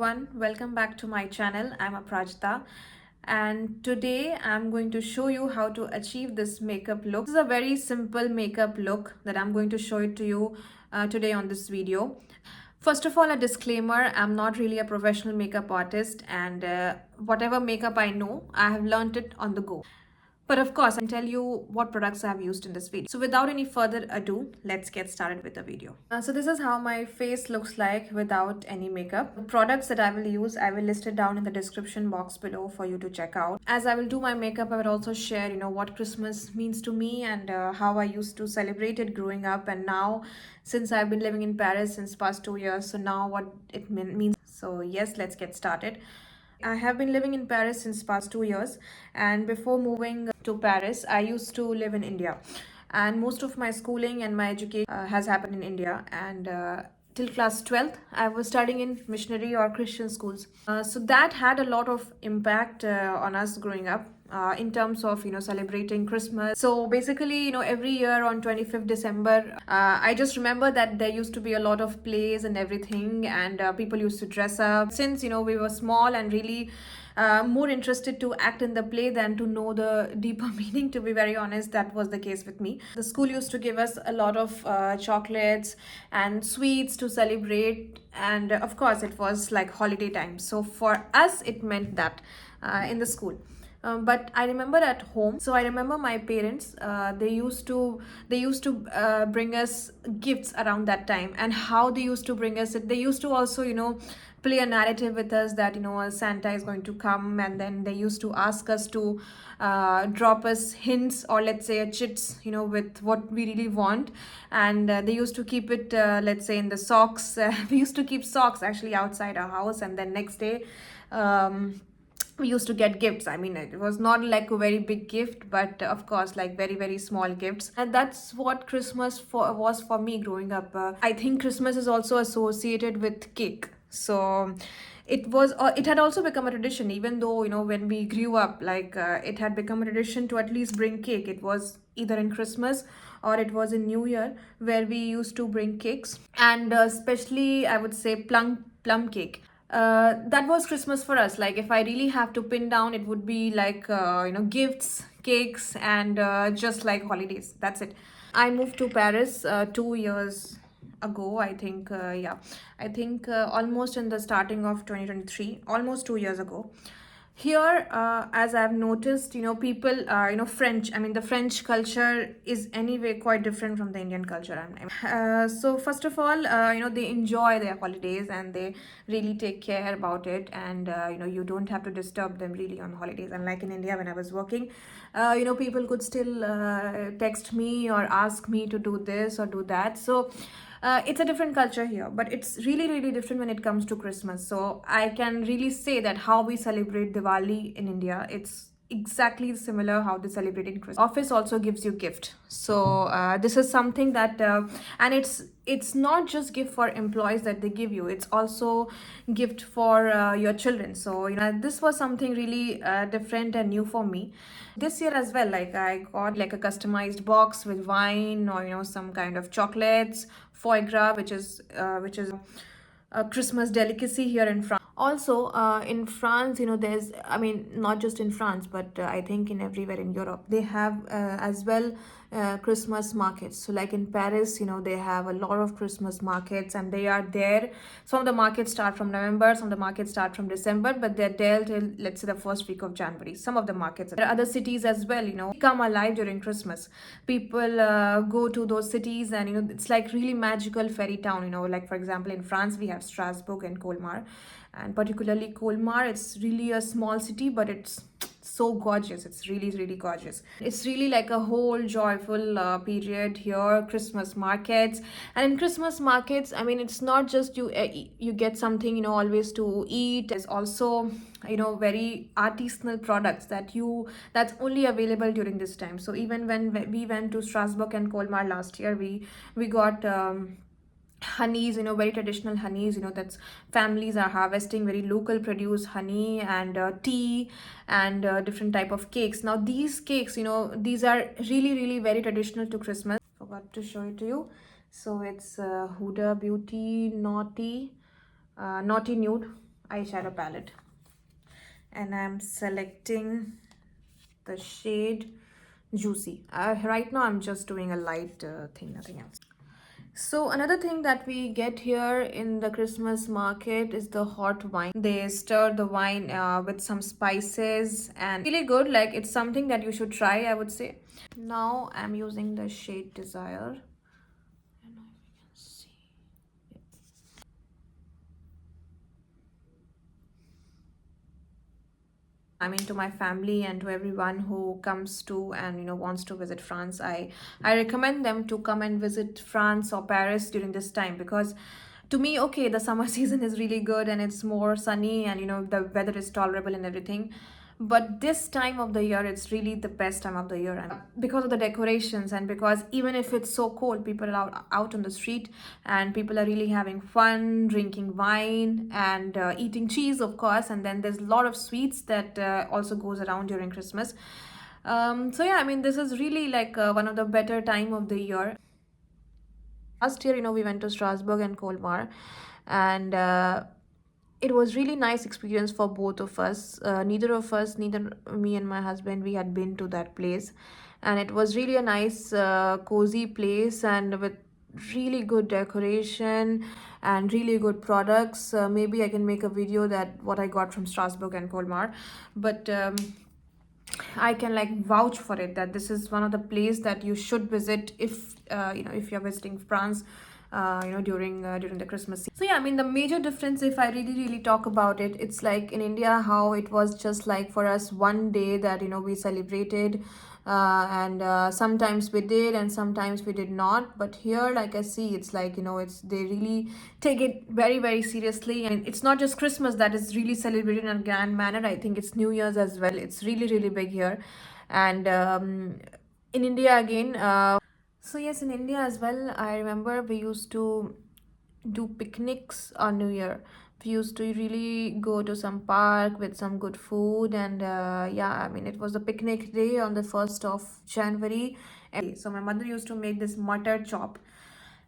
everyone, welcome back to my channel. I'm Aprajita and today I'm going to show you how to achieve this makeup look. This is a very simple makeup look that I'm going to show it to you today on this video. First of all, a disclaimer, I'm not really a professional makeup artist and whatever makeup I know, I have learned it on the go. But of course, I can tell you what products I have used in this video. So without any further ado, let's get started with the video. So this is how my face looks like without any makeup. The products that I will use, I will list it down in the description box below for you to check out. As I will do my makeup, I will also share, what Christmas means to me and how I used to celebrate it growing up, and now since I've been living in Paris since past 2 years, so now what it means. So yes, let's get started. I have been living in Paris since past 2 years, and before moving to Paris, I used to live in India, and most of my schooling and my education has happened in India. And till class 12th, I was studying in missionary or Christian schools. So that had a lot of impact on us growing up. In terms of celebrating Christmas. So basically, every year on 25th December, I just remember that there used to be a lot of plays and everything, and people used to dress up. Since we were small and really more interested to act in the play than to know the deeper meaning, to be very honest, that was the case with me. The school used to give us a lot of chocolates and sweets to celebrate, and of course it was like holiday time, so for us it meant that in the school. But I remember at home. So I remember my parents. They used to bring us gifts around that time, and how they used to bring us it. They used to also play a narrative with us that Santa is going to come, and then they used to ask us to drop us hints, or let's say a chits with what we really want, and they used to keep it let's say in the socks. We used to keep socks actually outside our house, and then next day. We used to get gifts. I mean, it was not like a very big gift, but of course like very very small gifts, and that's what Christmas was for me growing up. I think Christmas is also associated with cake, so it had also become a tradition, even though when we grew up, like it had become a tradition to at least bring cake. It was either in Christmas or it was in New Year where we used to bring cakes, and especially I would say plum cake. That was Christmas for us. Like, if I really have to pin down, it would be like gifts, cakes, and just like holidays. That's it. I moved to Paris 2 years ago. I think I think almost in the starting of 2023, almost 2 years ago. Here, as I've noticed, people are, French. I mean, the French culture is anyway quite different from the Indian culture. So first of all, they enjoy their holidays and they really take care about it. And, you don't have to disturb them really on holidays. Unlike in India, when I was working, people could still text me or ask me to do this or do that. So it's a different culture here, but it's really really different when it comes to Christmas. So I can really say that how we celebrate Diwali in India, it's exactly similar how they celebrate in Christmas. Office also gives you gift, so this is something that and it's not just gift for employees that they give you, it's also gift for your children. So this was something really different and new for me this year as well. Like, I got like a customized box with wine, or some kind of chocolates, foie gras, which is a Christmas delicacy here in France. Also, in France, there's, I mean, not just in France, but I think in everywhere in Europe, they have as well Christmas markets. So, like in Paris, they have a lot of Christmas markets, and they are there. Some of the markets start from November, some of the markets start from December, but they're there till, let's say, the first week of January. Some of the markets. There are other cities as well, come alive during Christmas. People go to those cities, and it's like really magical fairy town. Like, for example, in France, we have Strasbourg and Colmar, and particularly Colmar. It's really a small city, but it's so gorgeous. It's really really gorgeous. It's really like a whole joyful period here. Christmas markets, and in Christmas markets, I mean, it's not just you get something always to eat. There's also very artisanal products that's only available during this time. So even when we went to Strasbourg and Colmar last year, we got honeys, very traditional honeys, that's families are harvesting very local produce honey, and tea, and different type of cakes. Now these cakes, these are really really very traditional to Christmas. Forgot to show it to you. So it's Huda Beauty Naughty Nude. eyeshadow palette, and I'm selecting the shade Juicy. Right now I'm just doing a light thing, nothing else. So another thing that we get here in the Christmas market is the hot wine. They stir the wine with some spices and really good. Like, it's something that you should try, I would say. Now I'm using the shade Desire. I don't know if you can see. I mean, to my family and to everyone who comes to and wants to visit France, I recommend them to come and visit France or Paris during this time, because to me, okay, the summer season is really good and it's more sunny and the weather is tolerable and everything. But this time of the year, it's really the best time of the year, and because of the decorations, and because even if it's so cold, people are out on the street, and people are really having fun, drinking wine and eating cheese, of course. And then there's a lot of sweets that also goes around during Christmas. So yeah, I mean, this is really like one of the better time of the year. Last year, we went to Strasbourg and Colmar, and it was really nice experience for both of us. Neither of us, neither me and my husband, we had been to that place, and it was really a nice, cozy place, and with really good decoration and really good products. Maybe I can make a video that what I got from Strasbourg and Colmar, but I can like vouch for it that this is one of the place that you should visit if if you're visiting France during the Christmas season. So yeah, I mean, the major difference, if I really talk about it, it's like in India how it was just like for us one day that we celebrated, and sometimes we did and sometimes we did not. But here, like I see, it's like it's they really take it very seriously, and it's not just Christmas that is really celebrated in a grand manner. I think it's New Year's as well. It's really big here. And in India again, so yes, in India as well, I remember we used to do picnics on New Year. We used to really go to some park with some good food, and yeah, I mean, it was a picnic day on the 1st of January. So my mother used to make this mutton chop,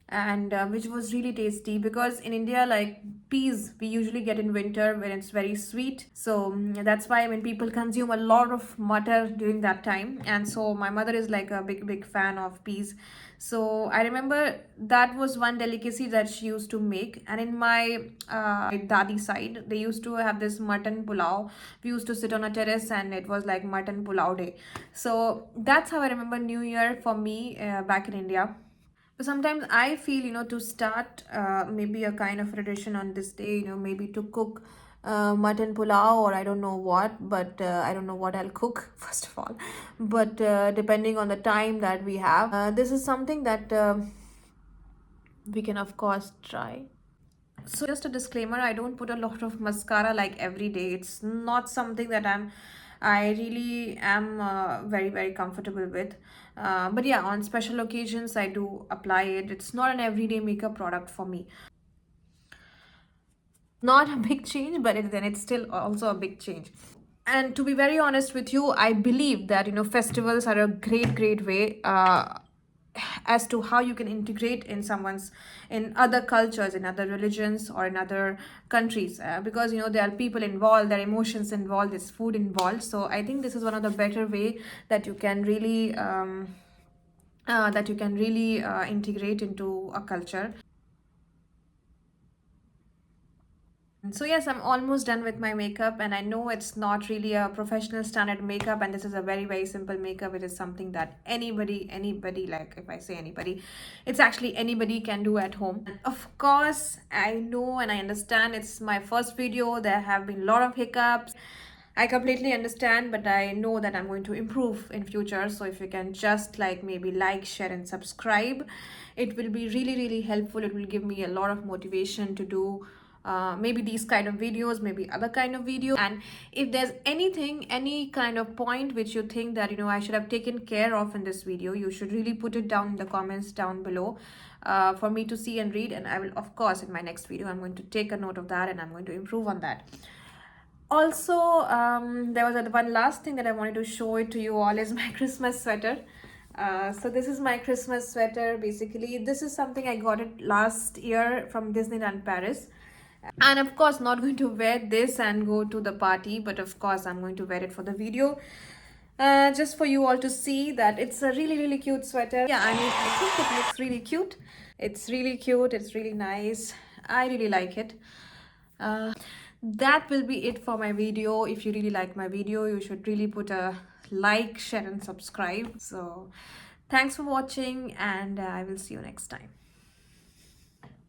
and which was really tasty, because in India, like, peas we usually get in winter when it's very sweet. So that's why when people consume a lot of mutton during that time, and so my mother is like a big fan of peas. So I remember that was one delicacy that she used to make. And in my dadi side, they used to have this mutton pulao. We used to sit on a terrace and it was like mutton pulao day. So that's how I remember New Year for me back in India. But sometimes I feel, to start maybe a kind of tradition on this day, maybe to cook mutton pulao, or I don't know what, but I don't know what I'll cook, first of all. But depending on the time that we have, this is something that we can, of course, try. So just a disclaimer, I don't put a lot of mascara like every day. It's not something that I really am very comfortable with. But yeah, on special occasions I do apply it. It's not an everyday makeup product for me. Not a big change, but then it's still also a big change. And to be very honest with you, I believe that festivals are a great way as to how you can integrate in other cultures, in other religions, or in other countries, because there are people involved, there are emotions involved, there's food involved. So I think this is one of the better way that you can really integrate into a culture. So yes, I'm almost done with my makeup, and I know it's not really a professional standard makeup, and this is a very simple makeup. It is something that anybody, like, if I say anybody, it's actually anybody can do at home. And of course, I know and I understand it's my first video. There have been a lot of hiccups. I completely understand, but I know that I'm going to improve in future. So if you can just like maybe like, share and subscribe, it will be really helpful. It will give me a lot of motivation to do maybe these kind of videos, maybe other kind of videos. And if there's anything, any kind of point which you think that I should have taken care of in this video, you should really put it down in the comments down below for me to see and read. And I will, of course, in my next video, I'm going to take a note of that, and I'm going to improve on that. Also, there was one last thing that I wanted to show it to you all is my Christmas sweater. So this is my Christmas sweater. Basically, this is something I got it last year from Disneyland Paris, And of course, not going to wear this and go to the party, but of course I'm going to wear it for the video, just for you all to see that it's a really really cute sweater. Yeah, I mean, I think it looks really cute. It's really cute, it's really nice. I really like it. That will be it for my video. If you really like my video, you should really put a like, share and subscribe. So thanks for watching, and I will see you next time.